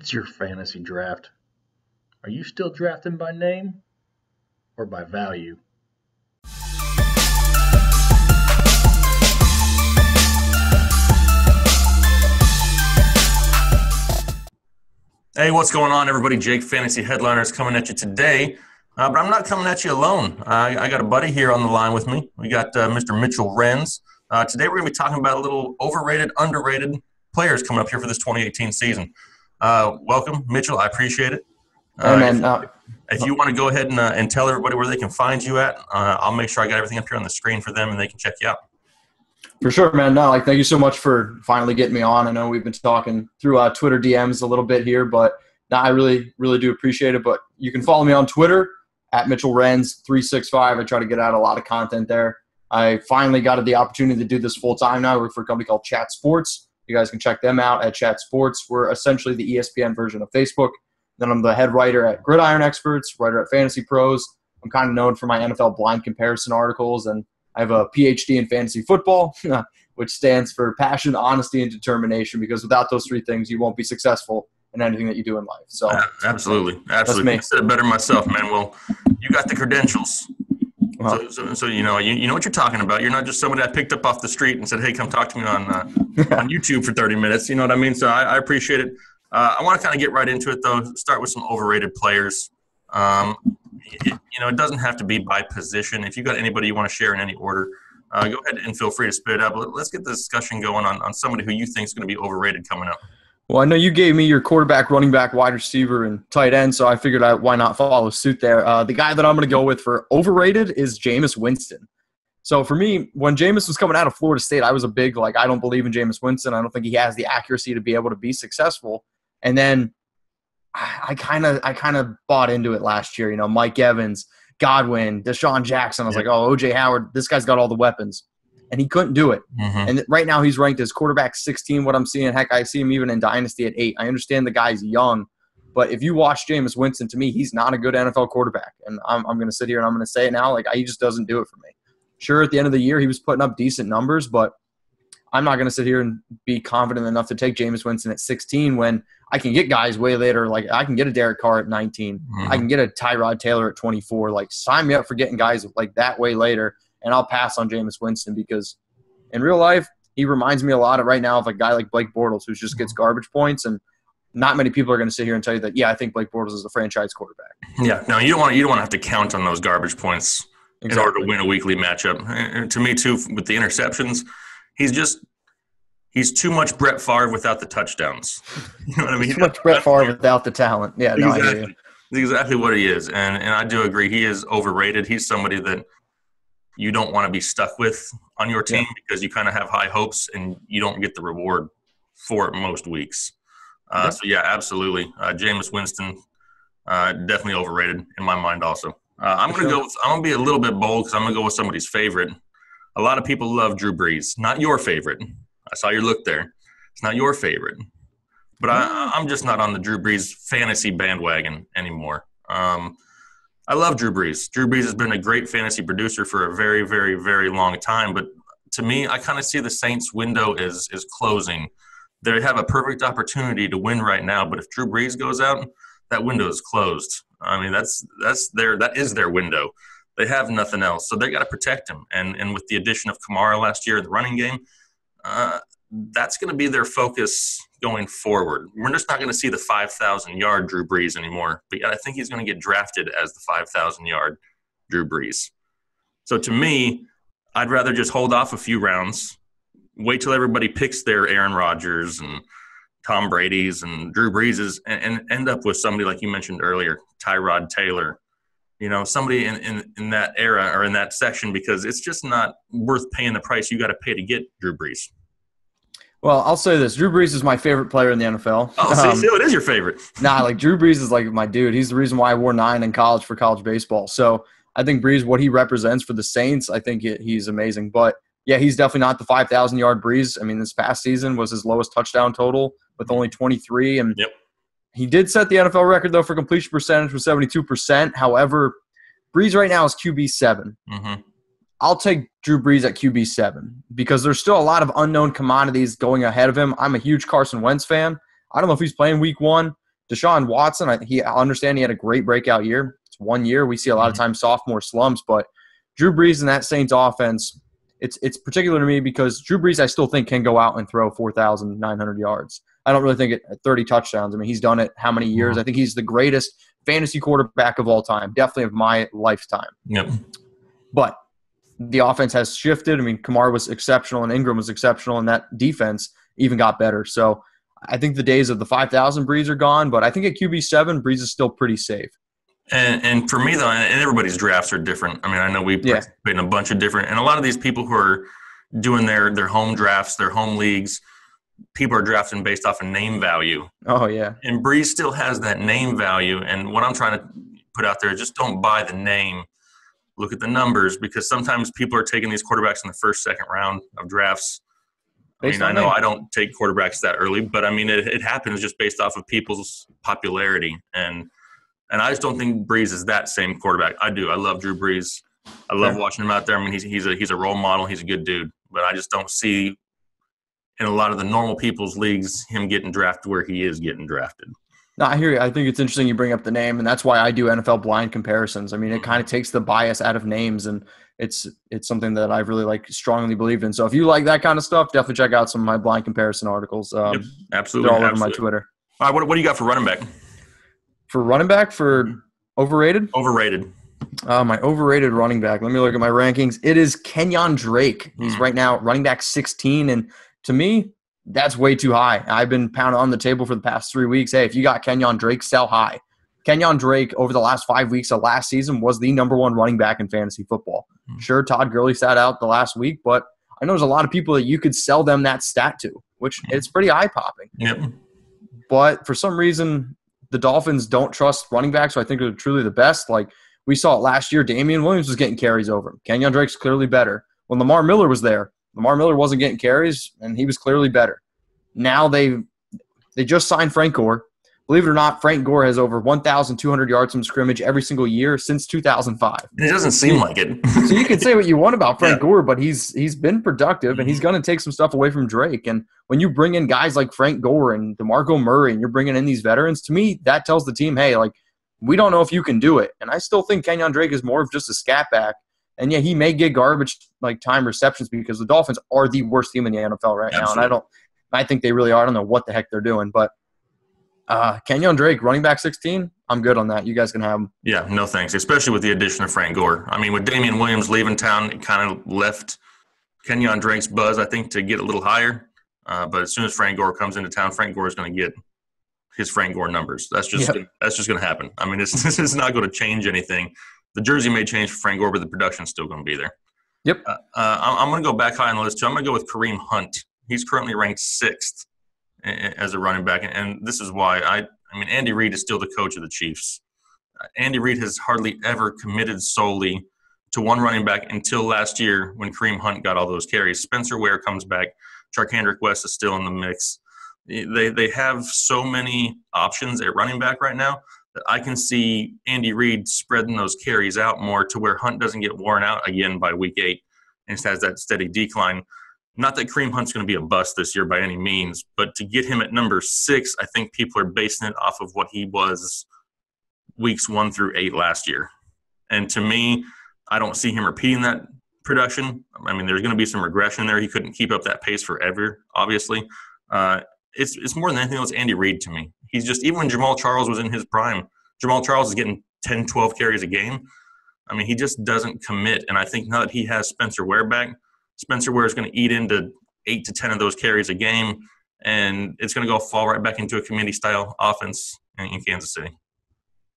It's your fantasy draft. Are you still drafting by name or by value? Hey, what's going on, everybody? Jake, Fantasy Headliners, coming at you today. But I'm not coming at you alone. I got a buddy here on the line with me. We got Mr. Mitchell Renz. Today we're going to be talking about a little overrated, underrated players coming up here for this 2018 season. Welcome, Mitchell. I appreciate it. If you want to go ahead and tell everybody where they can find you at, I'll make sure I got everything up here on the screen for them and they can check you out. For sure, man. No, thank you so much for finally getting me on. I know we've been talking through Twitter DMs a little bit here, but I really, really do appreciate it. But you can follow me on Twitter at Mitchell Renz 365. I try to get out a lot of content there. I finally got the opportunity to do this full time now. I work for a company called Chat Sports. You guys can check them out at Chat Sports. We're essentially the ESPN version of Facebook. Then I'm the head writer at Gridiron Experts, writer at Fantasy Pros. I'm kind of known for my NFL blind comparison articles, and I have a PhD in fantasy football, which stands for passion, honesty, and determination, because without those three things, you won't be successful in anything that you do in life. So Absolutely. I said it better myself, man. Well, you got the credentials. So you know what you're talking about. You're not just somebody I picked up off the street and said, hey, come talk to me on YouTube for 30 minutes. You know what I mean? So I appreciate it. I want to kind of get right into it, though. Start with some overrated players. It doesn't have to be by position. If you got anybody you want to share in any order, go ahead and feel free to spit it out. But let's get the discussion going on somebody who you think is going to be overrated coming up. Well, I know you gave me your quarterback, running back, wide receiver, and tight end, so I figured why not follow suit there. The guy that I'm going to go with for overrated is Jameis Winston. So for me, when Jameis was coming out of Florida State, I was a big, I don't believe in Jameis Winston. I don't think he has the accuracy to be able to be successful. And then I kind of bought into it last year. Mike Evans, Godwin, Deshaun Jackson. I was like, oh, O.J. Howard, this guy's got all the weapons. And he couldn't do it. Mm-hmm. And right now he's ranked as quarterback 16, what I'm seeing. Heck, I see him even in Dynasty at 8. I understand the guy's young. But if you watch Jameis Winston, to me, he's not a good NFL quarterback. And I'm going to sit here and I'm going to say it now. He just doesn't do it for me. Sure, at the end of the year, he was putting up decent numbers, but I'm not going to sit here and be confident enough to take Jameis Winston at 16 when I can get guys way later. I can get a Derek Carr at 19. Mm-hmm. I can get a Tyrod Taylor at 24. Sign me up for getting guys like that way later, and I'll pass on Jameis Winston because in real life, he reminds me a lot right now of a guy like Blake Bortles who just gets garbage points, and not many people are going to sit here and tell you that, yeah, I think Blake Bortles is a franchise quarterback. Yeah, no, you don't want to have to count on those garbage points in order to win a weekly matchup. And to me, too, with the interceptions, he's too much Brett Favre without the touchdowns. You know what I mean? Too much Brett Favre without the talent. Yeah, no, exactly. I hear you. That's exactly what he is. And I do agree. He is overrated. He's somebody that you don't want to be stuck with on your team because you kind of have high hopes and you don't get the reward for it most weeks. So, yeah, absolutely. Jameis Winston, definitely overrated in my mind also. I'm going to be a little bit bold because I'm going to go with somebody's favorite. A lot of people love Drew Brees. Not your favorite. I saw your look there. It's not your favorite. But I'm just not on the Drew Brees fantasy bandwagon anymore. I love Drew Brees. Drew Brees has been a great fantasy producer for a very, very, very long time. But to me, I kind of see the Saints' window is closing. They have a perfect opportunity to win right now. But if Drew Brees goes out, that window is closed. I mean, that is their window. They have nothing else. So they got to protect him. And with the addition of Kamara last year in the running game, that's going to be their focus going forward. We're just not going to see the 5,000-yard Drew Brees anymore. But yet I think he's going to get drafted as the 5,000-yard Drew Brees. So to me, I'd rather just hold off a few rounds, wait till everybody picks their Aaron Rodgers and Tom Brady's and Drew Brees's and end up with somebody like you mentioned earlier, Tyrod Taylor, somebody in that era or in that section, because it's just not worth paying the price you got to pay to get Drew Brees. Well, I'll say this. Drew Brees is my favorite player in the NFL. Oh, so it is your favorite. Drew Brees is my dude. He's the reason why I wore 9 in college for college baseball. So I think Brees, what he represents for the Saints, I think he's amazing. But, yeah, he's definitely not the 5,000-yard Brees. I mean, this past season was his lowest touchdown total with only 23. And he did set the NFL record, though, for completion percentage with 72%. However, Brees right now is QB7. Mm-hmm. I'll take Drew Brees at QB7 because there's still a lot of unknown commodities going ahead of him. I'm a huge Carson Wentz fan. I don't know if he's playing week 1. Deshaun Watson, I understand he had a great breakout year. It's 1 year. We see a lot of times sophomore slumps, but Drew Brees in that Saints offense, it's particular to me because Drew Brees I still think can go out and throw 4,900 yards. I don't really think it 30 touchdowns. I mean, he's done it how many years? I think he's the greatest fantasy quarterback of all time, definitely of my lifetime. Yep. But the offense has shifted. I mean, Kamara was exceptional and Engram was exceptional, and that defense even got better. So I think the days of the 5,000 Brees are gone, but I think at QB7, Brees is still pretty safe. And for me, though, and everybody's drafts are different. I mean, I know we participate in a bunch of different – and a lot of these people who are doing their home drafts, their home leagues, people are drafting based off of name value. Oh, yeah. And Brees still has that name value. And what I'm trying to put out there is just don't buy the name. Look at the numbers, because sometimes people are taking these quarterbacks in the first, second round of drafts. I mean, I know I don't take quarterbacks that early, but, I mean, it happens just based off of people's popularity. And I just don't think Brees is that same quarterback. I do. I love Drew Brees. I love watching him out there. I mean, he's a role model. He's a good dude. But I just don't see in a lot of the normal people's leagues him getting drafted where he is getting drafted. No, I hear you. I think it's interesting you bring up the name, and that's why I do NFL blind comparisons. I mean, it kind of takes the bias out of names, and it's something that I really strongly believe in. So if you like that kind of stuff, definitely check out some of my blind comparison articles. Yep, absolutely. They're all over my Twitter. All right, what do you got for running back? For running back, for overrated? Overrated. My overrated running back. Let me look at my rankings. It is Kenyon Drake. He's right now running back 16, and to me, that's way too high. I've been pounding on the table for the past 3 weeks. Hey, if you got Kenyon Drake, sell high. Kenyon Drake, over the last 5 weeks of last season, was the number one running back in fantasy football. Sure, Todd Gurley sat out the last week, but I know there's a lot of people that you could sell them that stat to, which it's pretty eye-popping. Yep. But for some reason, the Dolphins don't trust running backs, so I think they're truly the best. Like we saw it last year, Damian Williams was getting carries over him. Kenyon Drake's clearly better. When Lamar Miller was there, Lamar Miller wasn't getting carries, and he was clearly better. Now they just signed Frank Gore. Believe it or not, Frank Gore has over 1,200 yards from scrimmage every single year since 2005. It doesn't seem like it. So you can say what you want about Frank Gore, but he's been productive, and he's going to take some stuff away from Drake. And when you bring in guys like Frank Gore and DeMarco Murray, and you're bringing in these veterans, to me, that tells the team, hey, we don't know if you can do it. And I still think Kenyon Drake is more of just a scat back. And, yeah, he may get garbage time receptions because the Dolphins are the worst team in the NFL right now. And I think they really are. I don't know what the heck they're doing. But Kenyon Drake, running back 16, I'm good on that. You guys can have him. Yeah, no thanks, especially with the addition of Frank Gore. I mean, with Damian Williams leaving town, it kind of left Kenyon Drake's buzz, I think, to get a little higher. But as soon as Frank Gore comes into town, Frank Gore is going to get his Frank Gore numbers. That's just going to happen. I mean, it's not going to change anything. The jersey may change for Frank Gore, but the production's still going to be there. Yep. I'm going to go back high on the list, too. I'm going to go with Kareem Hunt. He's currently ranked 6th as a running back, and this is why. I mean, Andy Reid is still the coach of the Chiefs. Andy Reid has hardly ever committed solely to one running back until last year when Kareem Hunt got all those carries. Spencer Ware comes back. Charkandrick West is still in the mix. They have so many options at running back right now that I can see Andy Reid spreading those carries out more to where Hunt doesn't get worn out again by week 8 and just has that steady decline. Not that Kareem Hunt's going to be a bust this year by any means, but to get him at number 6, I think people are basing it off of what he was weeks 1 through 8 last year. And to me, I don't see him repeating that production. I mean, there's going to be some regression there. He couldn't keep up that pace forever, obviously. It's more than anything else Andy Reid to me. He's just – even when Jamal Charles was in his prime, Jamal Charles is getting 10, 12 carries a game. I mean, he just doesn't commit. And I think now that he has Spencer Ware back, Spencer Ware is going to eat into 8 to 10 of those carries a game, and it's going to fall right back into a committee-style offense in Kansas City.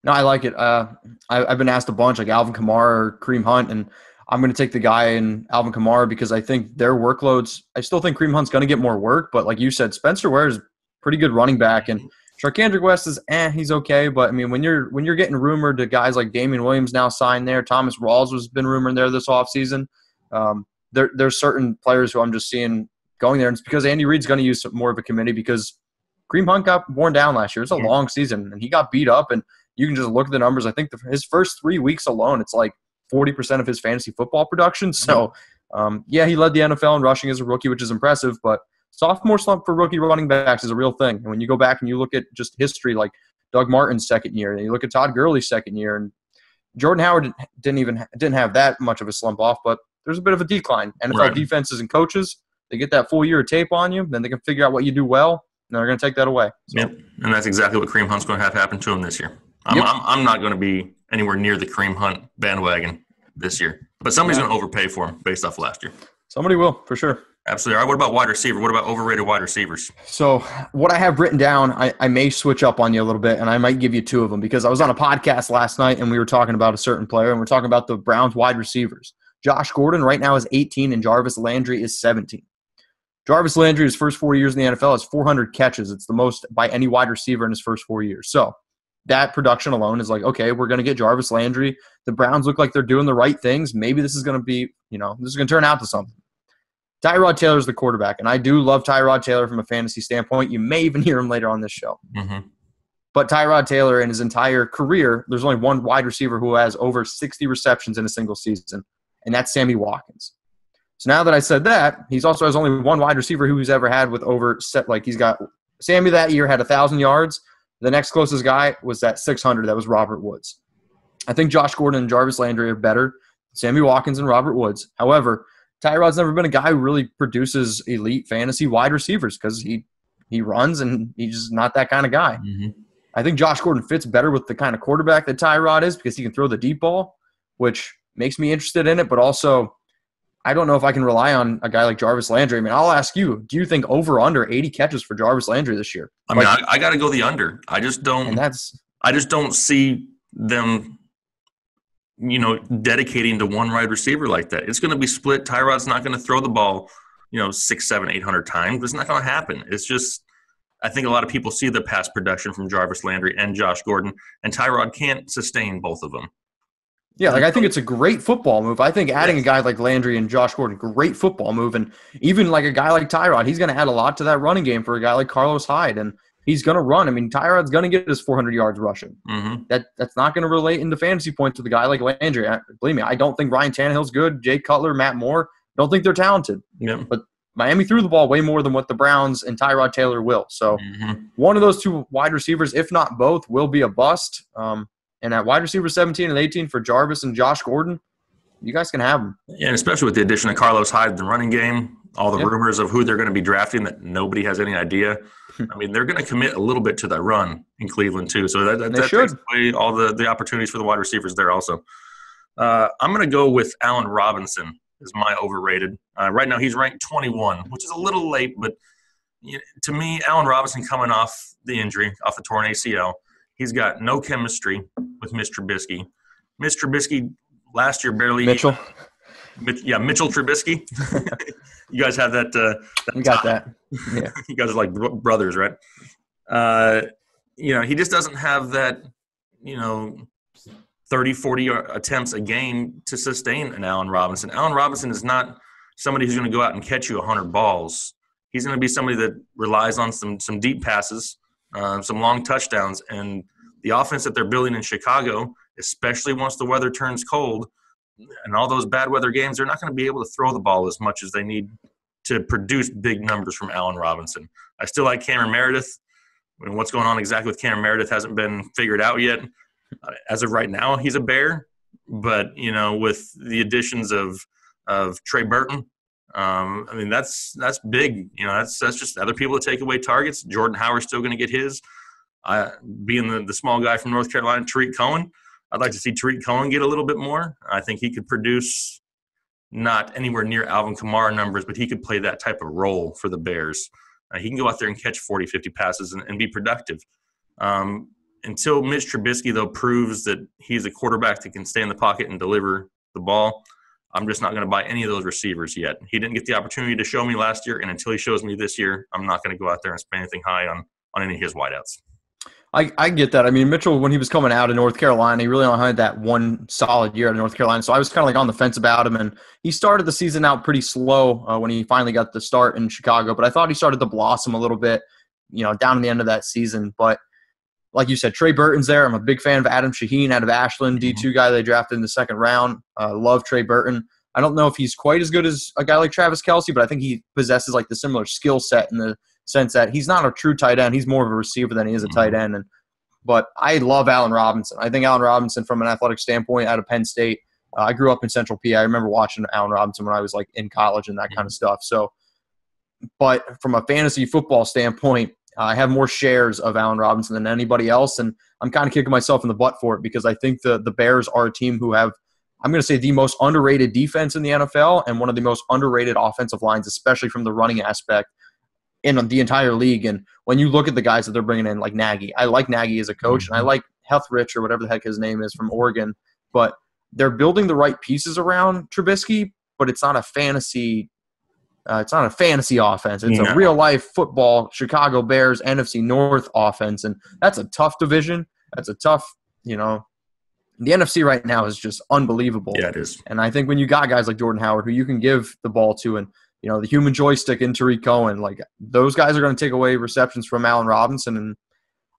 No, I like it. I've been asked a bunch, like Alvin Kamara or Kareem Hunt, and I'm going to take the guy in Alvin Kamara because I think their workloads – I still think Kareem Hunt's going to get more work, but like you said, Spencer Ware is a pretty good running back, and Charkandrick West is he's okay, but I mean when you're getting rumored to guys like Damian Williams now signed there, Thomas Rawls has been rumored there this offseason. There's certain players who I'm just seeing going there, and it's because Andy Reid's going to use more of a committee because Kareem Hunt got worn down last year. It's a long season, and he got beat up, and you can just look at the numbers. I think his first 3 weeks alone, it's like 40% of his fantasy football production. So, he led the NFL in rushing as a rookie, which is impressive, but sophomore slump for rookie running backs is a real thing. And when you go back and you look at just history, like Doug Martin's second year, and you look at Todd Gurley's second year, and Jordan Howard didn't have that much of a slump off, but there's a bit of a decline. NFL defenses and coaches, they get that full year of tape on you, then they can figure out what you do well, and they're going to take that away. So. Yep, and that's exactly what Kareem Hunt's going to have happen to him this year. I'm not going to be anywhere near the Kareem Hunt bandwagon this year, but somebody's going to overpay for him based off last year. Somebody will, for sure. Absolutely. All right, what about wide receiver? What about overrated wide receivers? So what I have written down, I may switch up on you a little bit, and I might give you two of them because I was on a podcast last night, and we were talking about a certain player, and we're talking about the Browns wide receivers. Josh Gordon right now is 18, and Jarvis Landry is 17. Jarvis Landry, his first 4 years in the NFL, has 400 catches. It's the most by any wide receiver in his first 4 years. So that production alone is like, okay, we're going to get Jarvis Landry. The Browns look like they're doing the right things. Maybe this is going to be, this is going to turn out to something. Tyrod Taylor is the quarterback, and I do love Tyrod Taylor from a fantasy standpoint. You may even hear him later on this show. Mm-hmm. But Tyrod Taylor in his entire career, there's only one wide receiver who has over 60 receptions in a single season, and that's Sammy Watkins. So now that I said that, he's also has only one wide receiver who he's ever had with over he's got Sammy that year had 1,000 yards. The next closest guy was at 600. That was Robert Woods. I think Josh Gordon and Jarvis Landry are better than Sammy Watkins and Robert Woods. However, Tyrod's never been a guy who really produces elite fantasy wide receivers because he runs and he's just not that kind of guy. Mm-hmm. I think Josh Gordon fits better with the kind of quarterback that Tyrod is because he can throw the deep ball, which makes me interested in it. But also, I don't know if I can rely on a guy like Jarvis Landry. I mean, I'll ask you, do you think over or under 80 catches for Jarvis Landry this year? I mean, I got to go the under. I just don't see them dedicating to one wide receiver like that. It's going to be split. Tyrod's not going to throw the ball, 600, 700, 800 times. It's not going to happen. It's just, I think a lot of people see the pass production from Jarvis Landry and Josh Gordon, and Tyrod can't sustain both of them. Yeah, I think it's a great football move. I think adding a guy like Landry and Josh Gordon, great football move. And even like a guy like Tyrod, he's going to add a lot to that running game for a guy like Carlos Hyde. And he's going to run. I mean, Tyrod's going to get his 400 yards rushing. Mm-hmm. That's not going to relate into fantasy points with a guy like Landry. Believe me, I don't think Ryan Tannehill's good. Jay Cutler, Matt Moore, don't think they're talented. Yeah. But Miami threw the ball way more than what the Browns and Tyrod Taylor will. So one of those two wide receivers, if not both, will be a bust. And at wide receiver 17 and 18 for Jarvis and Josh Gordon, you guys can have them. Yeah, and especially with the addition of Carlos Hyde in the running game, all the rumors of who they're going to be drafting that nobody has any idea. I mean, they're going to commit a little bit to that run in Cleveland too. So that takes away all the opportunities for the wide receivers there also. I'm going to go with Allen Robinson as my overrated. Right now he's ranked 21, which is a little late, but to me, Allen Robinson coming off the injury, off the torn ACL, he's got no chemistry with Mitch Trubisky. Mitch Trubisky last year barely – Mitchell Trubisky. You guys have that we got that. Yeah. You guys are like brothers, right? He just doesn't have that, 30, 40 attempts a game to sustain an Allen Robinson. Allen Robinson is not somebody who's going to go out and catch you 100 balls. He's going to be somebody that relies on some deep passes, some long touchdowns, and the offense that they're building in Chicago, especially once the weather turns cold and all those bad weather games, they're not going to be able to throw the ball as much as they need to produce big numbers from Allen Robinson. I still like Cameron Meredith. And what's going on exactly with Cameron Meredith hasn't been figured out yet. As of right now, he's a Bear. But, with the additions of Trey Burton, that's big. That's just other people to take away targets. Jordan Howard's still going to get his. Being the small guy from North Carolina, Tariq Cohen, I'd like to see Tariq Cohen get a little bit more. I think he could produce not anywhere near Alvin Kamara numbers, but he could play that type of role for the Bears. He can go out there and catch 40, 50 passes and be productive. Until Mitch Trubisky, though, proves that he's a quarterback that can stay in the pocket and deliver the ball, I'm just not going to buy any of those receivers yet. He didn't get the opportunity to show me last year, and until he shows me this year, I'm not going to go out there and spend anything high on any of his wideouts. I get that. I mean, Mitchell, when he was coming out of North Carolina, he really only had that one solid year at North Carolina. So I was kind of like on the fence about him. And he started the season out pretty slow when he finally got the start in Chicago. But I thought he started to blossom a little bit, down in the end of that season. But like you said, Trey Burton's there. I'm a big fan of Adam Shaheen out of Ashland, D2 guy they drafted in the second round. Love Trey Burton. I don't know if he's quite as good as a guy like Travis Kelce, but I think he possesses like the similar skill set in the sense that he's not a true tight end. He's more of a receiver than he is a tight end. But I love Allen Robinson. I think Allen Robinson, from an athletic standpoint, out of Penn State, I grew up in Central PA. I remember watching Allen Robinson when I was like in college and that kind of stuff. So, but from a fantasy football standpoint, I have more shares of Allen Robinson than anybody else, and I'm kind of kicking myself in the butt for it because I think the Bears are a team who have, I'm going to say, the most underrated defense in the NFL and one of the most underrated offensive lines, especially from the running aspect in the entire league. And when you look at the guys that they're bringing in, like Nagy, I like Nagy as a coach, and I like Heathrich or whatever the heck his name is from Oregon, but they're building the right pieces around Trubisky, but it's not a fantasy offense. It's a real-life football, Chicago Bears, NFC North offense, and that's a tough division. That's a tough, the NFC right now is just unbelievable. Yeah, it is. And I think when you got guys like Jordan Howard, who you can give the ball to, and, the human joystick in Tariq Cohen, like those guys are going to take away receptions from Allen Robinson. And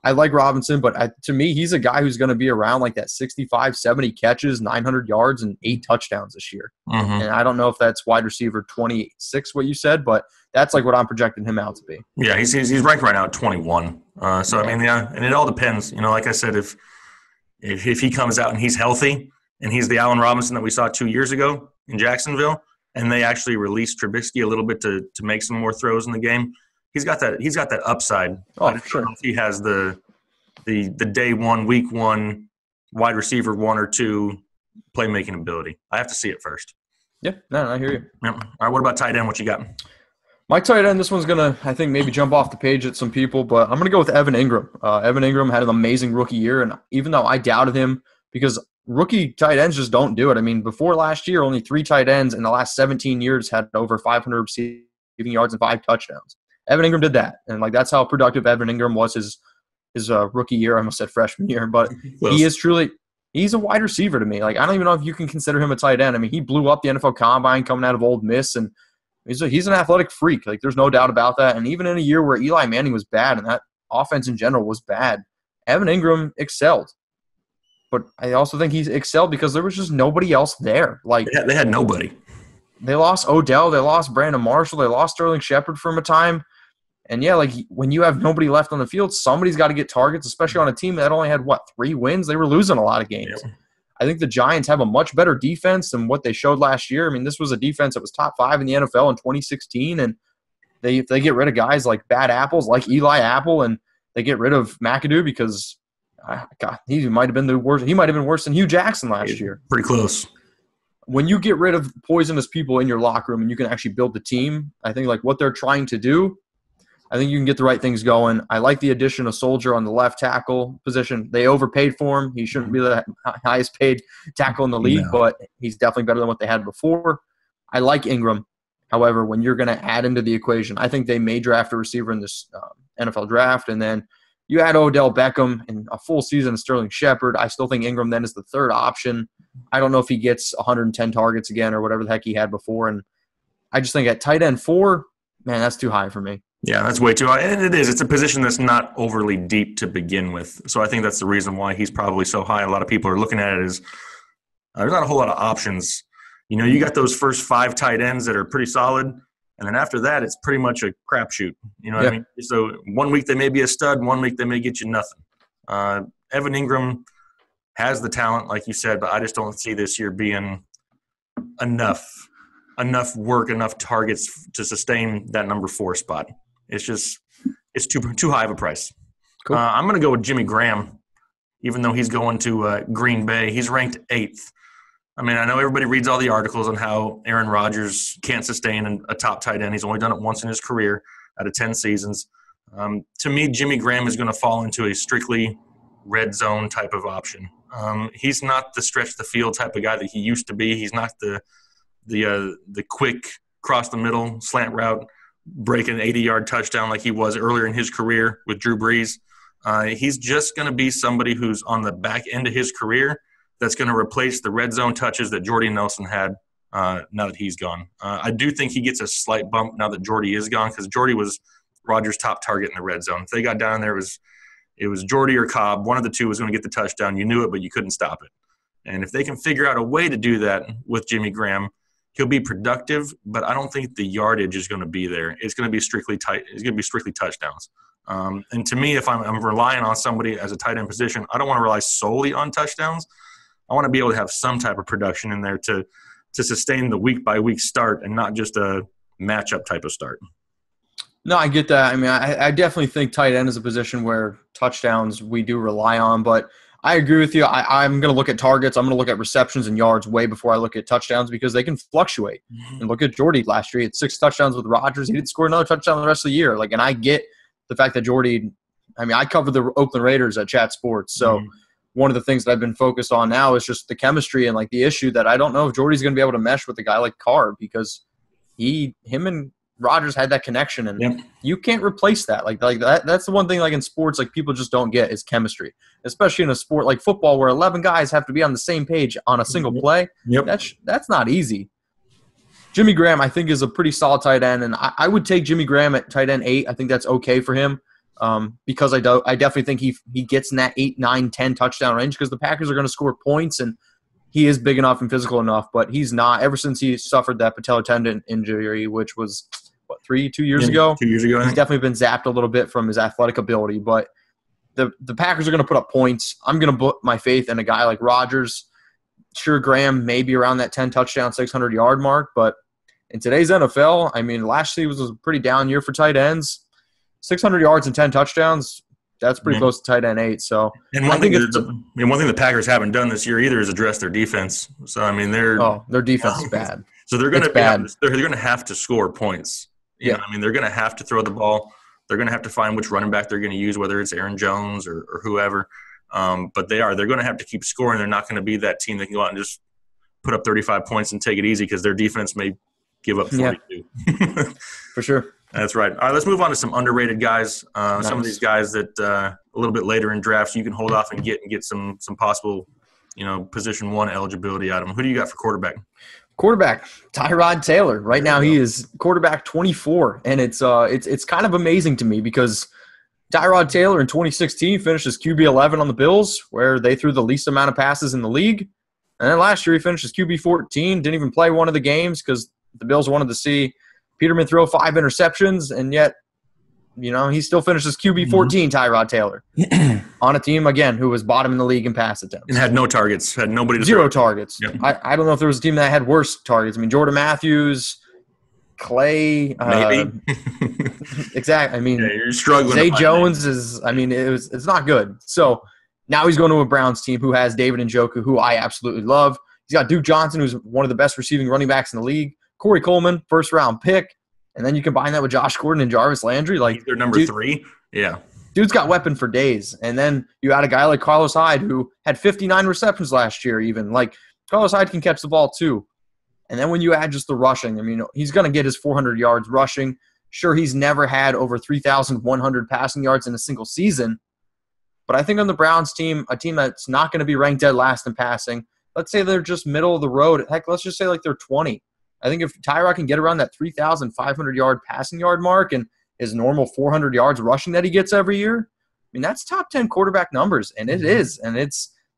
I like Robinson, but to me, he's a guy who's going to be around like that 65, 70 catches, 900 yards, and 8 touchdowns this year. And I don't know if that's wide receiver 26, what you said, but that's like what I'm projecting him out to be. Yeah, he's ranked right now at 21. I mean, yeah, and it all depends. Like I said, if he comes out and he's healthy and he's the Allen Robinson that we saw 2 years ago in Jacksonville, and they actually released Trubisky a little bit to make some more throws in the game, he's got that upside. Oh, for sure. He has the day one, week one, wide receiver 1 or 2 playmaking ability. I have to see it first. Yeah, no, I hear you. Yep. All right, what about tight end? What you got? My tight end, this one's going to, I think, maybe jump off the page at some people, but I'm going to go with Evan Engram. Evan Engram had an amazing rookie year, and even though I doubted him because rookie tight ends just don't do it. I mean, before last year, only 3 tight ends in the last 17 years had over 500 receiving yards and 5 touchdowns. Evan Engram did that, and that's how productive Evan Engram was his rookie year. I almost said freshman year, but he is truly – he's a wide receiver to me. I don't even know if you can consider him a tight end. I mean, he blew up the NFL Combine coming out of Ole Miss, and he's an athletic freak. There's no doubt about that. And even in a year where Eli Manning was bad and that offense in general was bad, Evan Engram excelled. But I also think he's excelled because there was just nobody else there. They had nobody. They lost Odell. They lost Brandon Marshall. They lost Sterling Shepard from a time. And, when you have nobody left on the field, somebody's got to get targets, especially on a team that only had, 3 wins? They were losing a lot of games. Yeah. I think the Giants have a much better defense than what they showed last year. I mean, this was a defense that was top 5 in the NFL in 2016, and they get rid of guys like bad apples, like Eli Apple, and they get rid of McAdoo because, he might have been the worst. He might have been worse than Hugh Jackson last year. Pretty close. When you get rid of poisonous people in your locker room and you can actually build the team, I think what they're trying to do, I think you can get the right things going. I like the addition of Soldier on the left tackle position. They overpaid for him. He shouldn't be the highest paid tackle in the league, but he's definitely better than what they had before. I like Engram. However, when you're going to add into the equation, I think they may draft a receiver in this NFL draft, and then you add Odell Beckham and a full season of Sterling Shepard. I still think Engram then is the third option. I don't know if he gets 110 targets again or whatever the heck he had before, and I just think at tight end 4, man, that's too high for me. Yeah, that's way too high. And it is. It's a position that's not overly deep to begin with. So I think that's the reason why he's probably so high. A lot of people are looking at it as there's not a whole lot of options. You got those first 5 tight ends that are pretty solid, and then after that, it's pretty much a crapshoot. You know what I mean? So one week they may be a stud, one week they may get you nothing. Evan Engram has the talent, like you said, but I just don't see this year being enough work, enough targets to sustain that number 4 spot. It's too high of a price. Cool. I'm going to go with Jimmy Graham, even though he's going to Green Bay. He's ranked 8th. I mean, I know everybody reads all the articles on how Aaron Rodgers can't sustain a top tight end. He's only done it once in his career out of 10 seasons. To me, Jimmy Graham is going to fall into a strictly red zone type of option. He's not the stretch the field type of guy that he used to be. He's not the quick cross the middle slant route, break an 80-yard touchdown like he was earlier in his career with Drew Brees. He's just going to be somebody who's on the back end of his career that's going to replace the red zone touches that Jordy Nelson had now that he's gone. I do think he gets a slight bump now that Jordy is gone because Jordy was Rodgers' top target in the red zone. If they got down there, it was Jordy or Cobb. One of the two was going to get the touchdown. You knew it, but you couldn't stop it. And if they can figure out a way to do that with Jimmy Graham, He'll be productive, but I don't think the yardage is going to be there. It's going to be strictly tight. It's going to be strictly touchdowns. And to me, if I'm relying on somebody as a tight end position, I don't want to rely solely on touchdowns. I want to be able to have some type of production in there to sustain the week-by-week start and not just a matchup type of start. No, I get that. I mean, I definitely think tight end is a position where touchdowns we do rely on, but I agree with you. I'm going to look at targets. I'm going to look at receptions and yards way before I look at touchdowns because they can fluctuate. And look at Jordy last year. He had 6 touchdowns with Rodgers. He didn't score another touchdown the rest of the year. And I get the fact that Jordy – I mean, I covered the Oakland Raiders at Chat Sports, so one of the things that I've been focused on now is just the chemistry and, the issue that I don't know if Jordy's going to be able to mesh with a guy like Carr because him and Rodgers had that connection, and you can't replace that. That's the one thing in sports people just don't get is chemistry, especially in a sport like football where 11 guys have to be on the same page on a single play. That's not easy. Jimmy Graham, I think, is a pretty solid tight end, and I would take Jimmy Graham at tight end 8. I think that's okay for him because I definitely think he gets in that 8, 9, 10 touchdown range because the Packers are going to score points, and he is big enough and physical enough, but he's not. Ever since he suffered that patellar tendon injury, which was – 2 years ago? 2 years ago, he's definitely been zapped a little bit from his athletic ability, but the Packers are going to put up points. I'm going to put my faith in a guy like Rodgers. Sure, Graham may be around that 10 touchdown, 600-yard mark, but in today's NFL, I mean, last year was a pretty down year for tight ends. 600 yards and 10 touchdowns, that's pretty close to tight end 8. So, and one thing the Packers haven't done this year either is address their defense. So, I mean, their defense is bad. So they're going to have to score points. You know, I mean, they're going to have to throw the ball. They're going to have to find which running back they're going to use, whether it's Aaron Jones or whoever. But they're going to have to keep scoring. They're not going to be that team that can go out and just put up 35 points and take it easy because their defense may give up 42. For sure. That's right. All right, let's move on to some underrated guys. Nice. Some of these guys that a little bit later in drafts you can hold off and get some possible, position 1 eligibility out of them. Who do you got for quarterback? Quarterback, Tyrod Taylor. Right now he is quarterback 24, and it's kind of amazing to me because Tyrod Taylor in 2016 finished as QB 11 on the Bills, where they threw the least amount of passes in the league. And then last year he finished as QB 14, didn't even play one of the games because the Bills wanted to see Peterman throw 5 interceptions, and yet he still finished as QB 14, Tyrod Taylor, on a team, again, who was bottom in the league in pass attempts. And had no targets, had nobody to 0 targets. Yep. I don't know if there was a team that had worse targets. I mean, Jordan Matthews, Clay. Maybe. Exactly. I mean, you're struggling. Zay Jones it's not good. So now he's going to a Browns team who has David Njoku, who I absolutely love. He's got Duke Johnson, who's one of the best receiving running backs in the league. Corey Coleman, first-round pick. And then you combine that with Josh Gordon and Jarvis Landry. They're number 3. Yeah. Dude's got weapon for days. And then you add a guy like Carlos Hyde who had 59 receptions last year even. Carlos Hyde can catch the ball too. And then when you add just the rushing, I mean, he's going to get his 400 yards rushing. Sure, he's never had over 3,100 passing yards in a single season. But I think on the Browns team, a team that's not going to be ranked dead last in passing, let's say they're just middle of the road. Heck, let's just say they're 20. I think if Tyrod can get around that 3,500-yard passing yard mark and his normal 400 yards rushing that he gets every year, I mean, that's top 10 quarterback numbers, and it is. And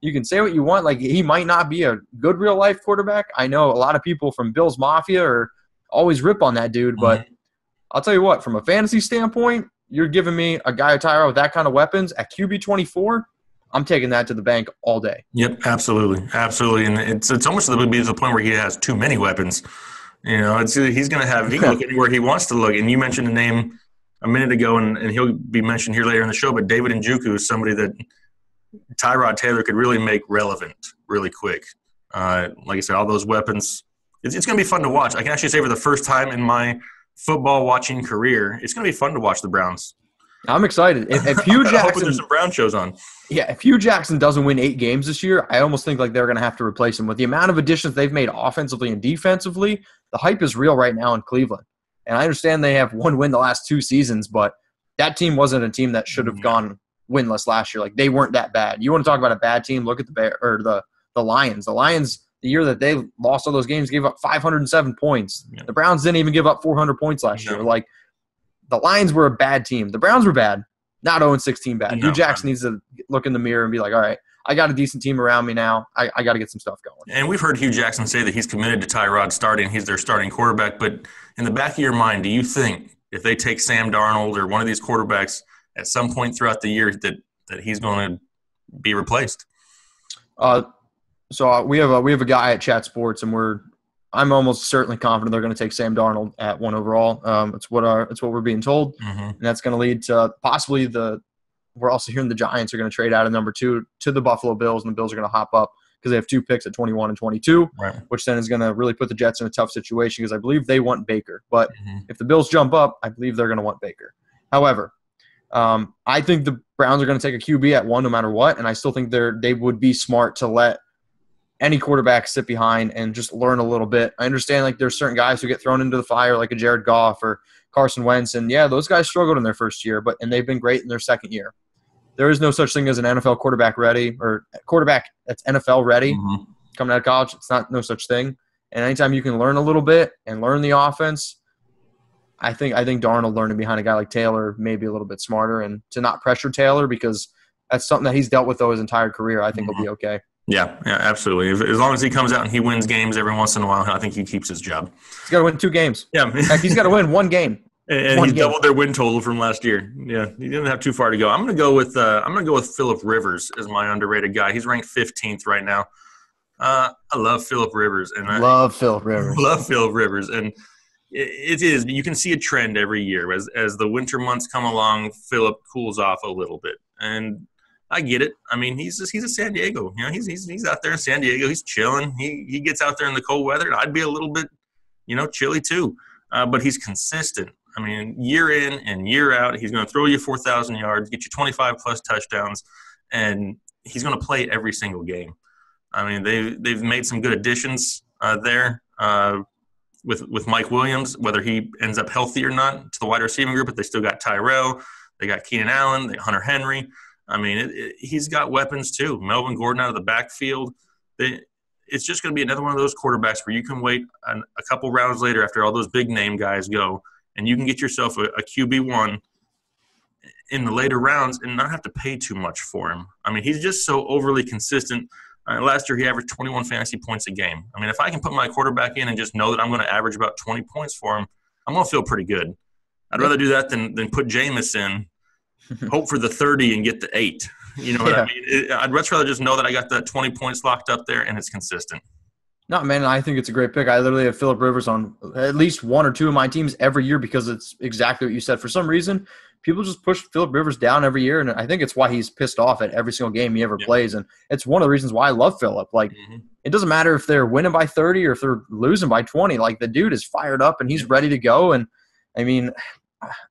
you can say what you want. He might not be a good real-life quarterback. I know a lot of people from Bills Mafia always rip on that dude, but I'll tell you what, from a fantasy standpoint, you're giving me a guy, Tyrod, with that kind of weapons at QB 24, I'm taking that to the bank all day. Yep, absolutely. Absolutely. And it's almost to the point where he has too many weapons. He's going to have – he can look anywhere he wants to look. And you mentioned a name a minute ago, and he'll be mentioned here later in the show, but David Njoku is somebody that Tyrod Taylor could really make relevant really quick. Like I said, all those weapons. It's going to be fun to watch. I can actually say for the first time in my football watching career, it's going to be fun to watch the Browns. I'm excited. If Hugh Jackson – hoping there's some Brown shows on. Yeah, if Hugh Jackson doesn't win 8 games this year, I almost think they're going to have to replace him. With the amount of additions they've made offensively and defensively, the hype is real right now in Cleveland. And I understand they have 1 win the last 2 seasons, but that team wasn't a team that should have gone winless last year. They weren't that bad. You want to talk about a bad team? Look at the Lions. The Lions, the year that they lost all those games, gave up 507 points. Yeah. The Browns didn't even give up 400 points last year. The Lions were a bad team. The Browns were bad. Not 0-16 bad. Hugh Jackson needs to look in the mirror and be like, all right, I got a decent team around me now. I got to get some stuff going. And we've heard Hugh Jackson say that he's committed to Tyrod starting. He's their starting quarterback. But in the back of your mind, do you think if they take Sam Darnold or one of these quarterbacks at some point throughout the year that he's going to be replaced? So we have a guy at Chat Sports, and I'm almost certainly confident they're going to take Sam Darnold at 1 overall. It's what we're being told, and that's going to lead to possibly we're also hearing the Giants are going to trade out of number 2 to the Buffalo Bills, and the Bills are going to hop up because they have 2 picks at 21 and 22, right, which then is going to really put the Jets in a tough situation because I believe they want Baker. But if the Bills jump up, I believe they're going to want Baker. However, I think the Browns are going to take a QB at 1 no matter what, and I still think they would be smart to let any quarterback sit behind and just learn a little bit. I understand like there's certain guys who get thrown into the fire like a Jared Goff or Carson Wentz, and yeah, those guys struggled in their first year, and they've been great in their second year. There is no such thing as an NFL quarterback ready or quarterback that's NFL ready coming out of college. It's no such thing. And anytime you can learn a little bit and learn the offense, I think Darnold learning behind a guy like Taylor may be a little bit smarter, and to not pressure Taylor because that's something that he's dealt with though his entire career. I think he'll be okay. Yeah, absolutely. As long as he comes out and he wins games every once in a while, I think he keeps his job. He's got to win 2 games. Yeah. Heck, he's got to win 1 game. And he's doubled their win total from last year. Yeah, he didn't have too far to go. I'm going to go with Phillip Rivers as my underrated guy. He's ranked 15th right now. I love Phillip Rivers, and love Phillip Rivers, and it is. You can see a trend every year as the winter months come along. Phillip cools off a little bit, and I get it. I mean, he's a San Diego. You know, he's out there in San Diego. He's chilling. He gets out there in the cold weather. I'd be a little bit, chilly too. But he's consistent. I mean, year in and year out, he's going to throw you 4,000 yards, get you 25-plus touchdowns, and he's going to play every single game. I mean, they've made some good additions there with Mike Williams, whether he ends up healthy or not, to the wide receiving group, but they still got Tyrell. They got Keenan Allen. They got Hunter Henry. I mean, he's got weapons too. Melvin Gordon out of the backfield. It's just going to be another one of those quarterbacks where you can wait a couple rounds later after all those big-name guys go, and you can get yourself a QB1 in the later rounds and not have to pay too much for him. I mean, he's just so overly consistent. Last year he averaged 21 fantasy points a game. I mean, if I can put my quarterback in and just know that I'm going to average about 20 points for him, I'm going to feel pretty good. I'd rather do that than put Jameis in, hope for the 30 and get the 8. You know what I mean? I'd much rather just know that I got that 20 points locked up there and it's consistent. No, man, I think it's a great pick. I literally have Phillip Rivers on at least 1 or 2 of my teams every year because it's exactly what you said. For some reason, people just push Phillip Rivers down every year, and I think it's why he's pissed off at every single game he ever plays. And it's one of the reasons why I love Phillip. Like, it doesn't matter if they're winning by 30 or if they're losing by 20. Like, the dude is fired up, and he's ready to go. And, I mean,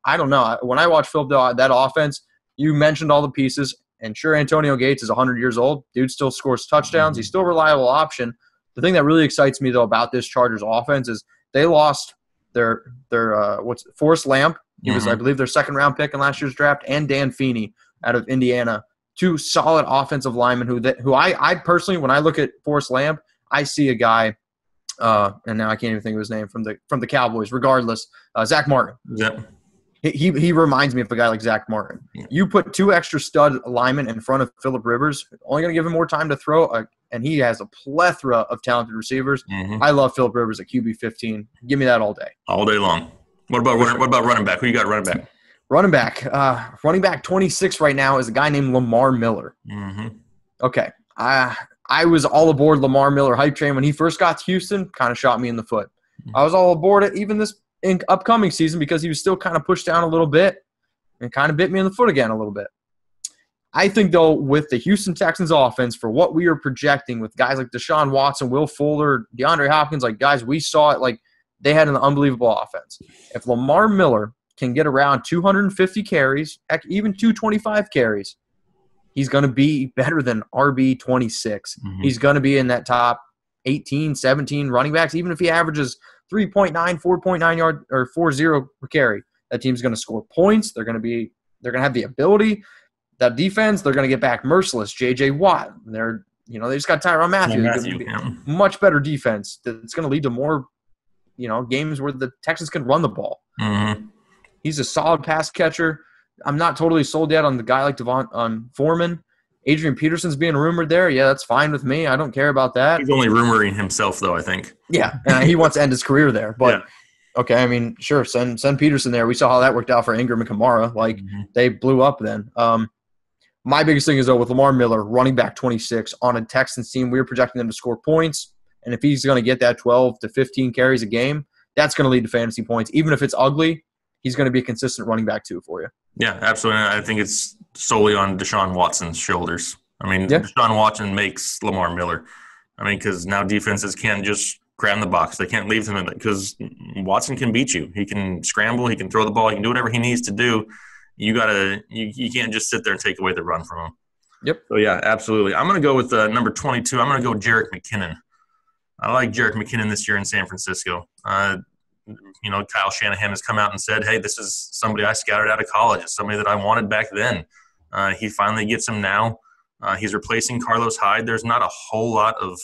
I don't know. When I watch Phillip, that offense, you mentioned all the pieces. And sure, Antonio Gates is 100 years old. Dude still scores touchdowns. He's still a reliable option. The thing that really excites me, though, about this Chargers offense is they lost their Forrest Lamp. He was, I believe, their second-round pick in last year's draft, and Dan Feeney out of Indiana. 2 solid offensive linemen who I personally, when I look at Forrest Lamp, I see a guy, and now I can't even think of his name, from the Cowboys, regardless, Zach Martin. Yep. He reminds me of a guy like Zach Martin. You put 2 extra stud linemen in front of Phillip Rivers, only going to give him more time to throw, and he has a plethora of talented receivers. I love Phillip Rivers at QB 15. Give me that all day. All day long. What about running back? Who you got running back? Running back 26 right now is a guy named Lamar Miller. Okay. I was all aboard Lamar Miller hype train when he first got to Houston. Kind of shot me in the foot. I was all aboard it even this upcoming season because he was still kind of pushed down a little bit and kind of bit me in the foot again a little bit. I think, though, with the Houston Texans offense, for what we are projecting with guys like Deshaun Watson, Will Fuller, DeAndre Hopkins, like guys, we saw it like they had an unbelievable offense. If Lamar Miller can get around 250 carries, heck, even 225 carries, he's going to be better than RB26. He's going to be in that top 18, 17 running backs, even if he averages 3.9, 4.9 yard or 4.0 per carry. That team's going to score points. They're going to have the ability. That defense, they're going to get back merciless. J.J. Watt. They just got Tyrann Mathieu. Much better defense. That's going to lead to more, games where the Texans can run the ball. He's a solid pass catcher. I'm not totally sold yet on the guy like Foreman. Adrian Peterson's being rumored there. Yeah, that's fine with me. I don't care about that. He's only rumoring himself, though, I think. Yeah, and he wants to end his career there. But, Yeah. okay, I mean, sure, send Peterson there. We saw how that worked out for Engram and Kamara. Like, they blew up then. My biggest thing is, though, with Lamar Miller, running back 26 on a Texans team, we were projecting them to score points. And if he's going to get that 12 to 15 carries a game, that's going to lead to fantasy points. Even if it's ugly, he's going to be a consistent running back, too, for you. Yeah, absolutely. I think it's solely on Deshaun Watson's shoulders. I mean, Deshaun Watson makes Lamar Miller. I mean, because now defenses can't just grab the box. They can't leave him in it because Watson can beat you. He can scramble. He can throw the ball. He can do whatever he needs to do. You can't just sit there and take away the run from him. Yep. So, yeah, absolutely. I'm going to go with number 22. I'm going to go Jerick McKinnon. I like Jerick McKinnon this year in San Francisco. Kyle Shanahan has come out and said, hey, this is somebody I scouted out of college. It's somebody that I wanted back then. He finally gets him now. He's replacing Carlos Hyde. There's not a whole lot of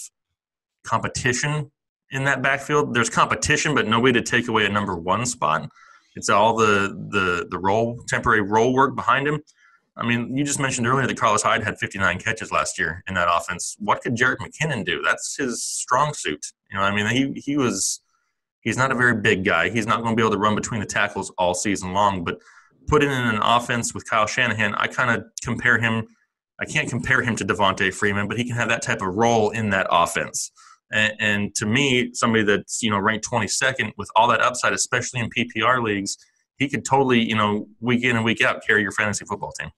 competition in that backfield. There's competition, but nobody to take away a number one spot. It's all the temporary role work behind him. I mean, you just mentioned earlier that Carlos Hyde had 59 catches last year in that offense. What could Jerick McKinnon do? That's his strong suit. I mean, he's not a very big guy. He's not going to be able to run between the tackles all season long. But put it in an offense with Kyle Shanahan, I kind of compare him. I can't compare him to Devontae Freeman, but he can have that type of role in that offense. And to me, somebody that's ranked 22nd with all that upside, especially in PPR leagues, he could totally week in and week out carry your fantasy football team.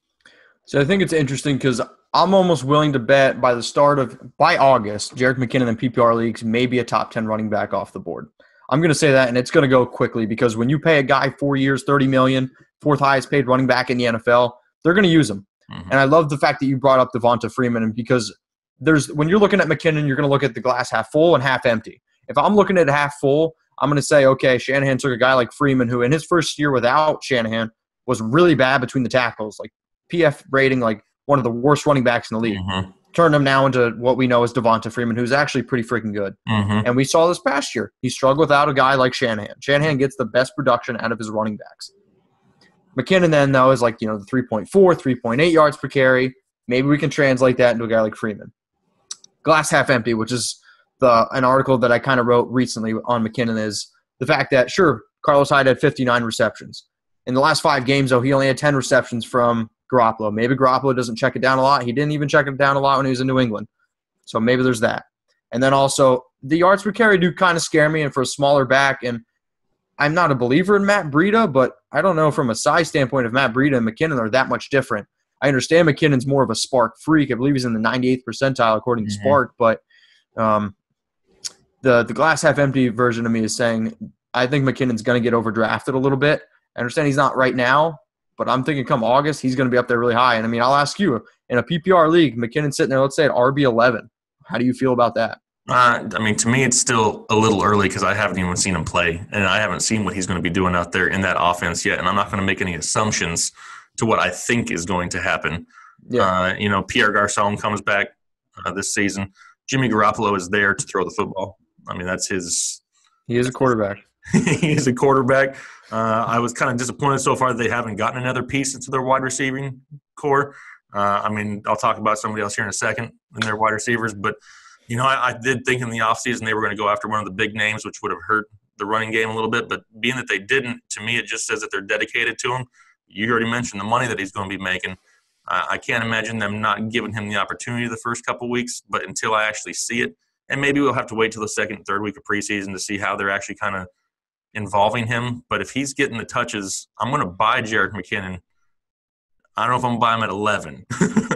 So I think it's interesting because I'm almost willing to bet by August, Jerick McKinnon in PPR leagues may be a top 10 running back off the board. I'm going to say that, and it's going to go quickly because when you pay a guy 4 years, $30 million, fourth highest paid running back in the NFL, they're going to use him. Mm-hmm. And I love the fact that you brought up Devonta Freeman because when you're looking at McKinnon, you're going to look at the glass half full and half empty. If I'm looking at half full, I'm going to say, okay, Shanahan took a guy like Freeman who in his first year without Shanahan was really bad between the tackles, like PF rating, like one of the worst running backs in the league. Mm-hmm. Turned him now into what we know as Devonta Freeman, who's actually pretty freaking good. Mm-hmm. And we saw this past year. He struggled without a guy like Shanahan. Shanahan gets the best production out of his running backs. McKinnon then, though, is like, the 3.4, 3.8 yards per carry. Maybe we can translate that into a guy like Freeman. Glass half empty, which is an article that I kind of wrote recently on McKinnon, is the fact that, sure, Carlos Hyde had 59 receptions. In the last 5 games, though, he only had 10 receptions from Garoppolo. Maybe Garoppolo doesn't check it down a lot. He didn't even check it down a lot when he was in New England. So maybe there's that. And then also, the yards per carry do kind of scare me, and for a smaller back, and I'm not a believer in Matt Breida, but I don't know from a size standpoint if Matt Breida and McKinnon are that much different. I understand McKinnon's more of a Spark freak. I believe he's in the 98th percentile according to Spark, but the glass half empty version of me is saying I think McKinnon's going to get overdrafted a little bit. I understand he's not right now, but I'm thinking come August, he's going to be up there really high. And, I mean, I'll ask you, in a PPR league, McKinnon's sitting there, let's say, at RB11. How do you feel about that? I mean, to me, it's still a little early because I haven't even seen him play, and I haven't seen what he's going to be doing out there in that offense yet, and I'm not going to make any assumptions to what I think is going to happen. Yeah. Pierre Garçon comes back this season. Jimmy Garoppolo is there to throw the football. I mean, that's his – He is a quarterback. He is a quarterback. I was kind of disappointed so far that they haven't gotten another piece into their wide receiving core. I mean, I'll talk about somebody else here in a second in their wide receivers, but – I did think in the offseason they were going to go after one of the big names, which would have hurt the running game a little bit. But being that they didn't, to me, it just says that they're dedicated to him. You already mentioned the money that he's going to be making. I can't imagine them not giving him the opportunity the first couple weeks, but until I actually see it, and maybe we'll have to wait till the second and third week of preseason to see how they're actually kind of involving him. But if he's getting the touches, I'm going to buy Jerick McKinnon. I don't know if I'm going to buy him at 11.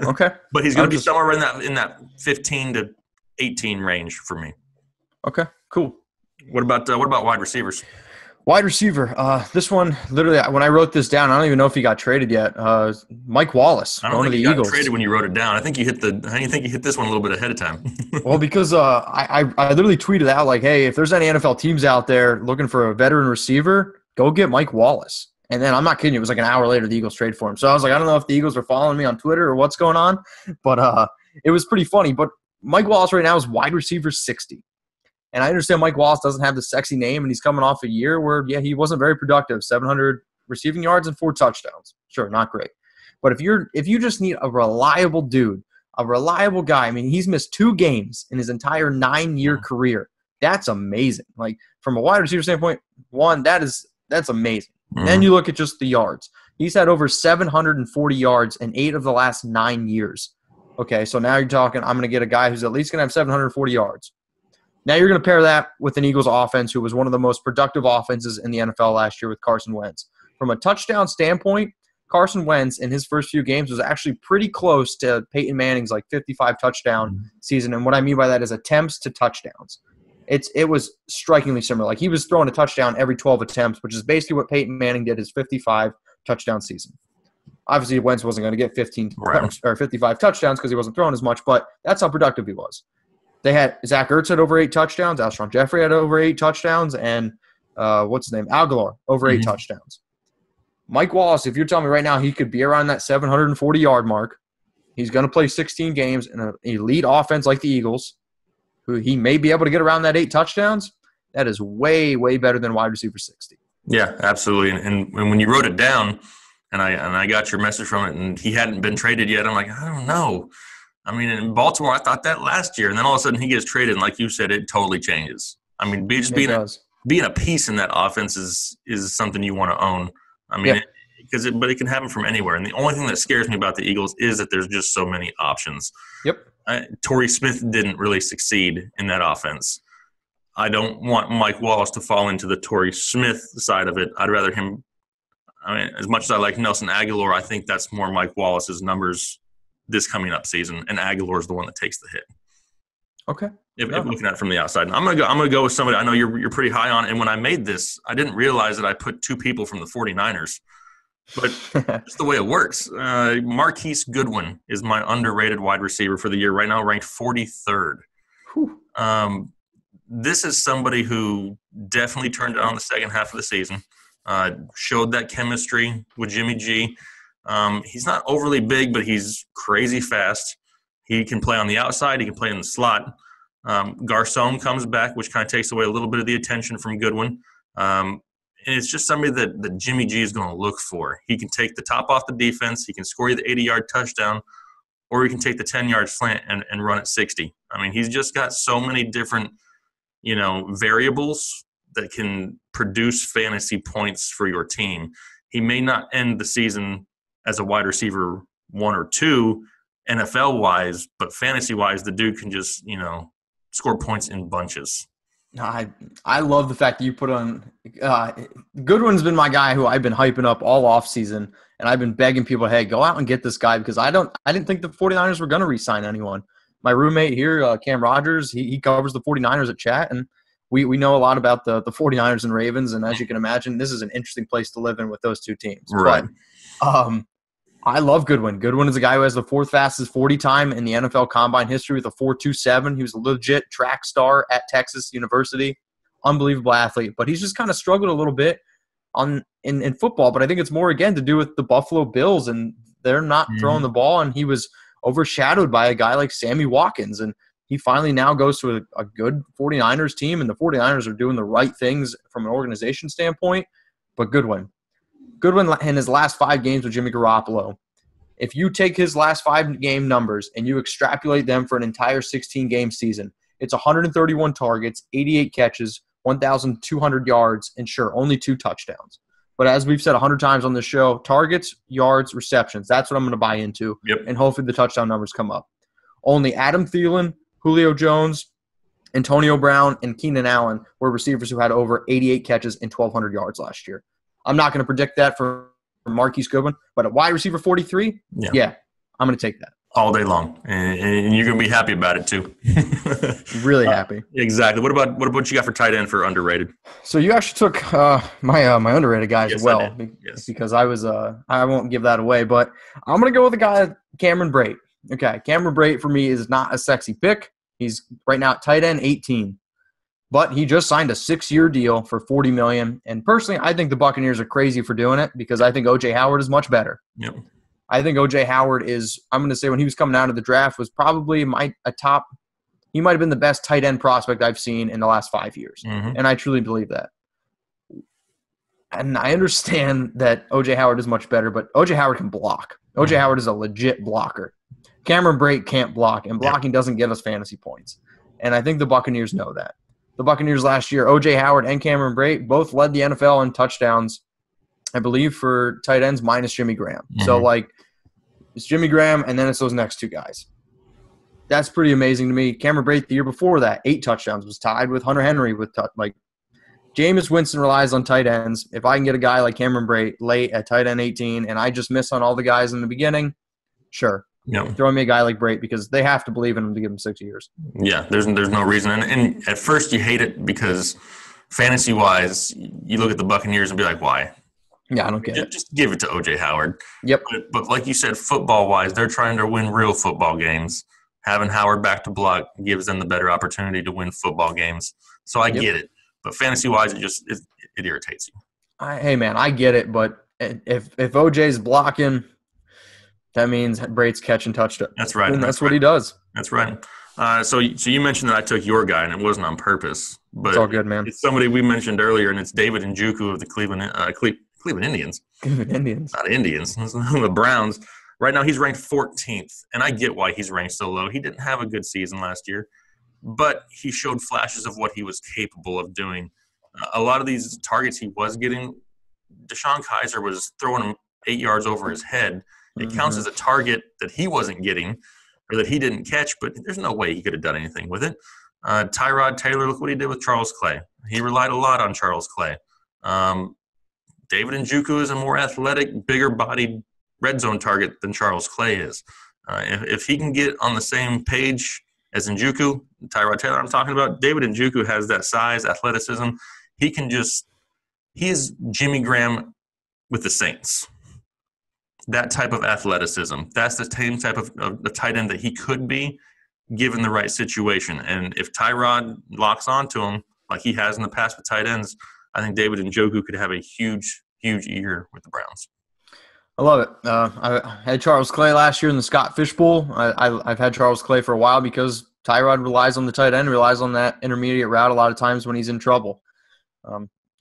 Okay. But he's going to be somewhere in that 15 to 18 range for me. Okay, cool. What about wide receivers? Wide receiver. This one, literally, when I wrote this down, I don't even know if he got traded yet. Mike Wallace, I don't think he got traded when you wrote it down. I think you hit this one a little bit ahead of time. Well, because I literally tweeted out like, hey, if there's any NFL teams out there looking for a veteran receiver, go get Mike Wallace. And then I'm not kidding you, it was like an hour later the Eagles trade for him. So I was like, I don't know if the Eagles are following me on Twitter or what's going on, but it was pretty funny. But Mike Wallace right now is wide receiver 60. And I understand Mike Wallace doesn't have the sexy name, and he's coming off a year where, he wasn't very productive, 700 receiving yards and 4 touchdowns. Sure, not great. But if you just need a reliable dude a reliable guy. I mean, he's missed 2 games in his entire 9-year career. That's amazing. Like, from a wide receiver standpoint, that's amazing. Then you look at just the yards. He's had over 740 yards in 8 of the last 9 years. Okay, so now you're talking, I'm going to get a guy who's at least going to have 740 yards. Now you're going to pair that with an Eagles offense who was one of the most productive offenses in the NFL last year with Carson Wentz. From a touchdown standpoint, Carson Wentz in his first few games was actually pretty close to Peyton Manning's 55 touchdown season. And what I mean by that is attempts to touchdowns. It was strikingly similar. Like, he was throwing a touchdown every 12 attempts, which is basically what Peyton Manning did his 55 touchdown season. Obviously, Wentz wasn't going to get 55 touchdowns because he wasn't throwing as much, but that's how productive he was. They had Zach Ertz had over 8 touchdowns, Alshon Jeffrey had over 8 touchdowns, and Aguilar over 8 touchdowns. Mike Wallace, if you're telling me right now he could be around that 740-yard mark, he's going to play 16 games in an elite offense like the Eagles, who he may be able to get around that 8 touchdowns. That is way, way better than wide receiver 60. Yeah, absolutely. And when you wrote it down, and I got your message from it, and he hadn't been traded yet, I'm like, I don't know. I mean, in Baltimore, I thought that last year, and then all of a sudden he gets traded, and like you said, it totally changes. I mean, being a piece in that offense is something you want to own. I mean, but it can happen from anywhere. And the only thing that scares me about the Eagles is that there's just so many options. Yep. Torrey Smith didn't really succeed in that offense. I don't want Mike Wallace to fall into the Torrey Smith side of it. I'd rather him – I mean, as much as I like Nelson Aguilar, I think that's more Mike Wallace's numbers this coming up season, and Aguilar is the one that takes the hit. Okay. If looking at it from the outside. I'm gonna go with somebody I know you're pretty high on. And when I made this, I didn't realize that I put 2 people from the 49ers. But it's the way it works. Marquise Goodwin is my underrated wide receiver for the year right now, ranked 43rd. This is somebody who definitely turned it on the second half of the season, showed that chemistry with Jimmy G. He's not overly big, but he's crazy fast. He can play on the outside. He can play in the slot. Garcon comes back, which kind of takes away a little bit of the attention from Goodwin. And it's just somebody that Jimmy G is going to look for. He can take the top off the defense. He can score you the 80-yard touchdown, or he can take the 10-yard slant and run at 60. I mean, he's just got so many different, variables that can produce fantasy points for your team. He may not end the season as a wide receiver 1 or 2 NFL-wise, but fantasy-wise, the dude can just, score points in bunches. I love the fact that you put on Goodwin's been my guy who I've been hyping up all offseason, and I've been begging people, hey, go out and get this guy, because I didn't think the 49ers were going to re-sign anyone. My roommate here, Cam Rogers, he covers the 49ers at Chat, and we know a lot about the 49ers and Ravens, and as you can imagine, this is an interesting place to live in with those 2 teams. Right. But I love Goodwin. Goodwin is a guy who has the 4th fastest 40 time in the NFL Combine history with a 4.27. He was a legit track star at Texas University. Unbelievable athlete. But he's just kind of struggled a little bit in football. But I think it's more, again, to do with the Buffalo Bills, and they're not throwing the ball. And he was overshadowed by a guy like Sammy Watkins. And he finally now goes to a good 49ers team, and the 49ers are doing the right things from an organization standpoint. But Goodwin in his last 5 games with Jimmy Garoppolo, if you take his last 5 game numbers and you extrapolate them for an entire 16-game season, it's 131 targets, 88 catches, 1,200 yards, and sure, only 2 touchdowns. But as we've said 100 times on this show, targets, yards, receptions, that's what I'm going to buy into, and hopefully the touchdown numbers come up. Only Adam Thielen, Julio Jones, Antonio Brown, and Keenan Allen were receivers who had over 88 catches and 1,200 yards last year. I'm not going to predict that for Marquise Goodwin, but at wide receiver 43, I'm going to take that. All day long, and you're going to be happy about it too. Really happy. Exactly. What about you got for tight end for underrated? So you actually took my underrated guy as well, because I won't give that away, but I'm going to go with the guy Cameron Brate. Okay, Cameron Brate for me is not a sexy pick. He's right now at tight end 18. But he just signed a 6-year deal for $40 million. And personally, I think the Buccaneers are crazy for doing it, because I think O.J. Howard is much better. Yep. I think O.J. Howard is, I'm going to say when he was coming out of the draft, was probably he might have been the best tight end prospect I've seen in the last 5 years. And I truly believe that. And I understand that O.J. Howard is much better, but O.J. Howard can block. O.J. Howard is a legit blocker. Cameron Brate can't block, and blocking doesn't get us fantasy points. And I think the Buccaneers know that. The Buccaneers last year, O.J. Howard and Cameron Brate both led the NFL in touchdowns, I believe, for tight ends minus Jimmy Graham. Mm-hmm. So, like, it's Jimmy Graham, and then it's those next two guys. That's pretty amazing to me. Cameron Brate, the year before that, 8 touchdowns, was tied with Hunter Henry with Jameis Winston relies on tight ends. If I can get a guy like Cameron Brate late at tight end 18 and I just miss on all the guys in the beginning, sure. Throw me a guy like Brate because they have to believe in him to give him 6 years. Yeah, there's no reason. And at first you hate it because fantasy-wise, you look at the Buccaneers and be like, why? Yeah, I don't get it. Just give it to O.J. Howard. Yep. But like you said, football-wise, they're trying to win real football games. Having Howard back to block gives them the better opportunity to win football games. So I get it. But fantasy-wise, it irritates you. Hey, man, I get it. But if OJ's blocking, that means Brate's catching touchdown. That's right. And that's what he does. That's right. So you mentioned that I took your guy, and it wasn't on purpose. But it's all good, man. It's somebody we mentioned earlier, and it's David Njoku of the Cleveland Indians. Cleveland Indians. Not Indians. The Browns. Right now, he's ranked 14th, and I get why he's ranked so low. He didn't have a good season last year, but he showed flashes of what he was capable of doing. A lot of these targets he was getting, Deshaun Kaiser was throwing him 8 yards over his head. It counts as a target that he wasn't getting or that he didn't catch, but there's no way he could have done anything with it. Tyrod Taylor, look what he did with Charles Clay. He relied a lot on Charles Clay. David Njoku is a more athletic, bigger-bodied red zone target than Charles Clay is. If he can get on the same page as Njoku, Tyrod Taylor I'm talking about, David Njoku has that size, athleticism. He is Jimmy Graham with the Saints. That type of athleticism. That's the same type of tight end that he could be given the right situation. And if Tyrod locks onto him like he has in the past with tight ends, I think David Njoku could have a huge, huge year with the Browns. I love it. I had Charles Clay last year in the Scott Fishbowl. I've had Charles Clay for a while because Tyrod relies on the tight end, relies on that intermediate route a lot of times when he's in trouble.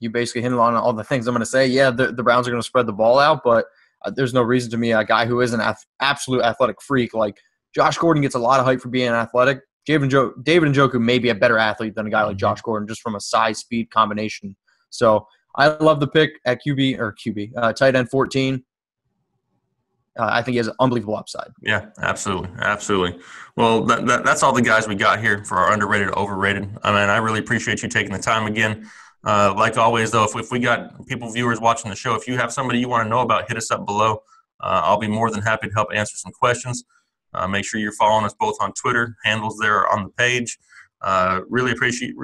You basically hit on all the things I'm going to say. Yeah, the Browns are going to spread the ball out, but there's no reason to me a guy who is an absolute athletic freak like Josh Gordon gets a lot of hype for being athletic. David Njoku may be a better athlete than a guy like Josh Gordon just from a size-speed combination. So I love the pick at tight end 14. I think he has an unbelievable upside. Yeah, absolutely. Absolutely. Well, that's all the guys we got here for our underrated, overrated. I really appreciate you taking the time again. Like always, though, if we got viewers watching the show, if you have somebody you want to know about, hit us up below. I'll be more than happy to help answer some questions. Make sure you're following us both on Twitter. Handles there on the page. Really appreciate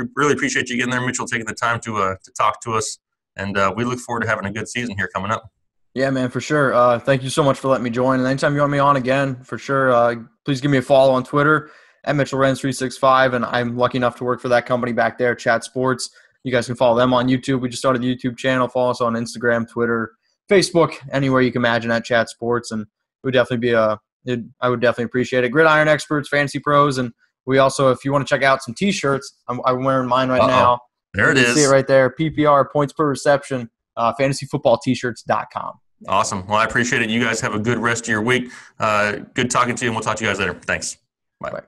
you getting there, Mitchell, taking the time to talk to us. And we look forward to having a good season here coming up. Yeah, man, for sure. Thank you so much for letting me join. And anytime you want me on again, for sure, please give me a follow on Twitter at Mitchell Renz 365. And I'm lucky enough to work for that company back there, Chat Sports. You guys can follow them on YouTube. We just started a YouTube channel. Follow us on Instagram, Twitter, Facebook, anywhere you can imagine at Chat Sports. And it would definitely I would definitely appreciate it. Gridiron experts, fantasy pros. And we also, if you want to check out some T-shirts, I'm wearing mine right now. There it is. You see it right there. PPR, points per reception, fantasyfootballtshirt.com. Awesome. Well, I appreciate it. You guys have a good rest of your week. Good talking to you, and we'll talk to you guys later. Thanks. Bye.